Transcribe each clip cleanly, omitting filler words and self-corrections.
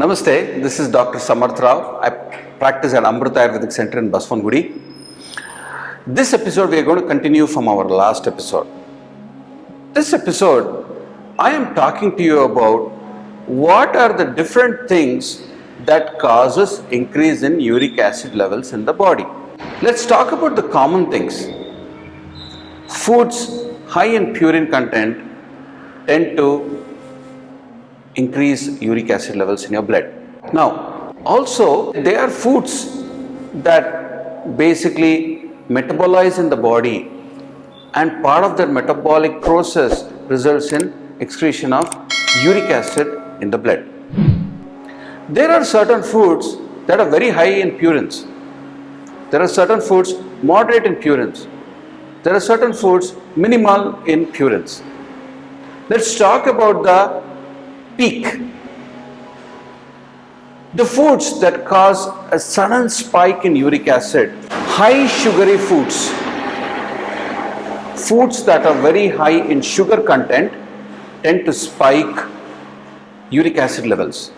Namaste, this is Dr. Samarth Rao. I practice at Amrita Ayurvedic Center in Baswangudi. This episode we are going to continue from our last episode. This episode I am talking to you about what are the different things that causes increase in uric acid levels in the body. Let's talk about the common things. Foods high in purine content tend to increase uric acid levels in your blood. Now, also there are foods that basically metabolize in the body, and part of their metabolic process results in excretion of uric acid in the blood. There are certain foods that are very high in purines. There are certain foods moderate in purines. There are certain foods minimal in purines. Let's talk about the peak. The foods that cause a sudden spike in uric acid, high sugary foods. Foods that are very high in sugar content tend to spike uric acid levels.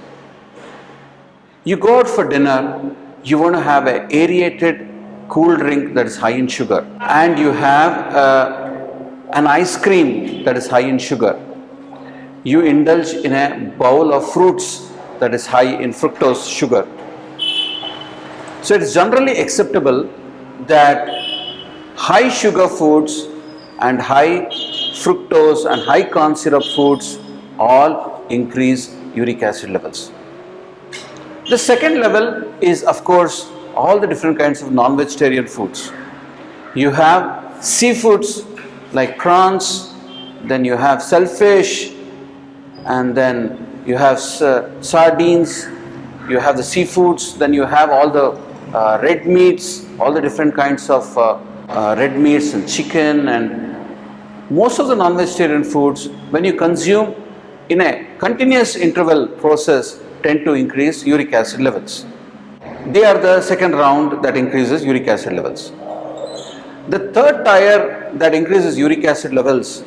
You go out for dinner, you want to have an aerated cool drink that is high in sugar, and you have an ice cream that is high in sugar. You indulge in a bowl of fruits that is high in fructose sugar. So it is generally acceptable that high sugar foods and high fructose and high corn syrup foods all increase uric acid levels. The second level is, of course, all the different kinds of non-vegetarian foods. You have seafoods like prawns, then you have shellfish, and then you have sardines, you have the seafoods, then you have all the red meats, all the different kinds of red meats and chicken, and most of the non-vegetarian foods, when you consume in a continuous interval process, tend to increase uric acid levels. They are the second round that increases uric acid levels. The third tier that increases uric acid levels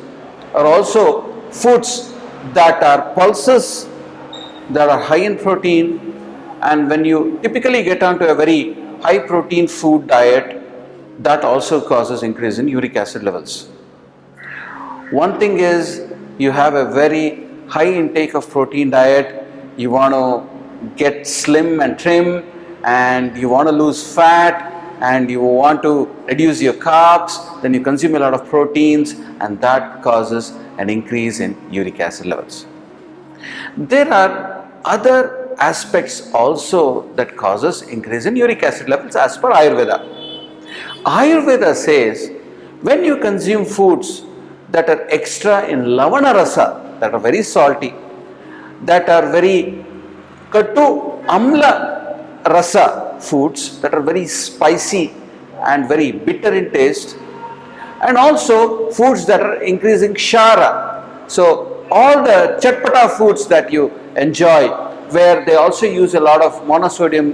are also foods that are pulses, that are high in protein, and when you typically get onto a very high protein food diet, that also causes increase in uric acid levels. One thing is, you have a very high intake of protein diet, you want to get slim and trim, and you want to lose fat, and you want to reduce your carbs, then you consume a lot of proteins, and that causes an increase in uric acid levels. There are other aspects also that causes increase in uric acid levels as per Ayurveda. Ayurveda says when you consume foods that are extra in lavana rasa, that are very salty, that are very katu amla rasa foods, that are very spicy and very bitter in taste, and also foods that are increasing shara. So all the chatpata foods that you enjoy, where they also use a lot of monosodium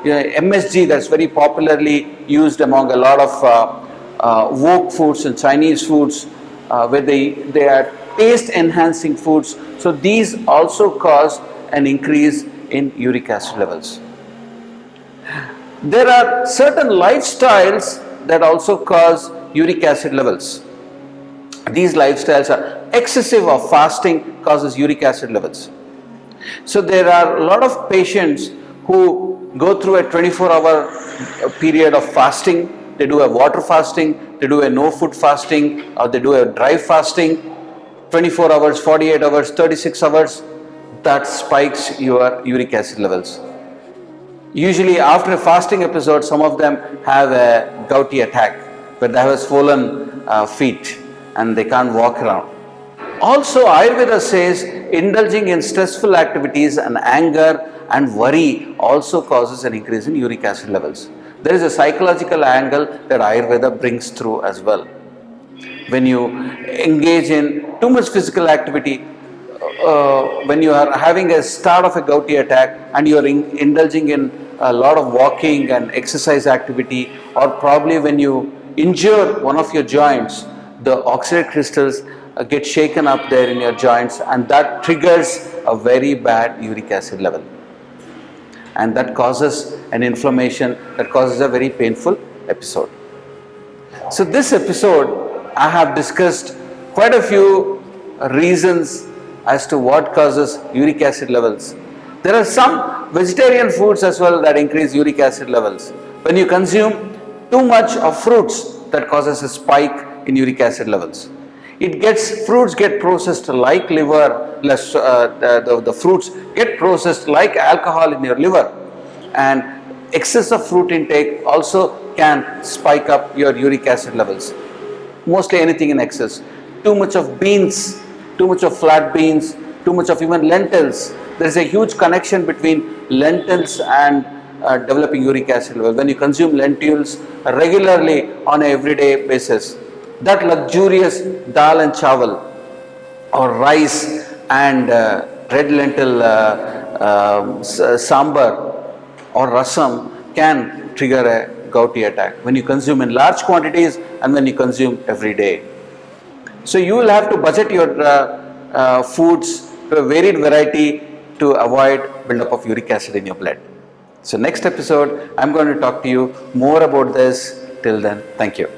MSG, that's very popularly used among a lot of wok foods and Chinese foods, where they are taste enhancing foods. So these also cause an increase in uric acid levels. There are certain lifestyles that also cause uric acid levels. These lifestyles are excessive of fasting causes uric acid levels. So there are a lot of patients who go through a 24-hour period of fasting. They do a water fasting, they do a no food fasting, or they do a dry fasting, 24 hours, 48 hours, 36 hours, that spikes your uric acid levels. Usually after a fasting episode, some of them have a gouty attack, where they have swollen feet and they can't walk around. Also, Ayurveda says indulging in stressful activities and anger and worry also causes an increase in uric acid levels. There is a psychological angle that Ayurveda brings through as well. When you engage in too much physical activity, when you are having a start of a gouty attack and you are indulging in a lot of walking and exercise activity, or probably when you injure one of your joints, the oxalate crystals get shaken up there in your joints, and that triggers a very bad uric acid level. and that causes an inflammation, that causes a very painful episode. So this episode, I have discussed quite a few reasons as to what causes uric acid levels. There are some vegetarian foods as well that increase uric acid levels. When you consume too much of fruits, that causes a spike in uric acid levels. Fruits get processed like liver, the fruits get processed like alcohol in your liver, and excess of fruit intake also can spike up your uric acid levels. Mostly anything in excess. Too much of beans, too much of flat beans, too much of even lentils. There is a huge connection between lentils and developing uric acid level. When you consume lentils regularly on an everyday basis, that luxurious dal and chawal or rice and red lentil sambar or rasam can trigger a gouty attack when you consume in large quantities and when you consume every day. So you will have to budget your foods to a varied variety to avoid buildup of uric acid in your blood. So next episode, I'm going to talk to you more about this. Till then, thank you.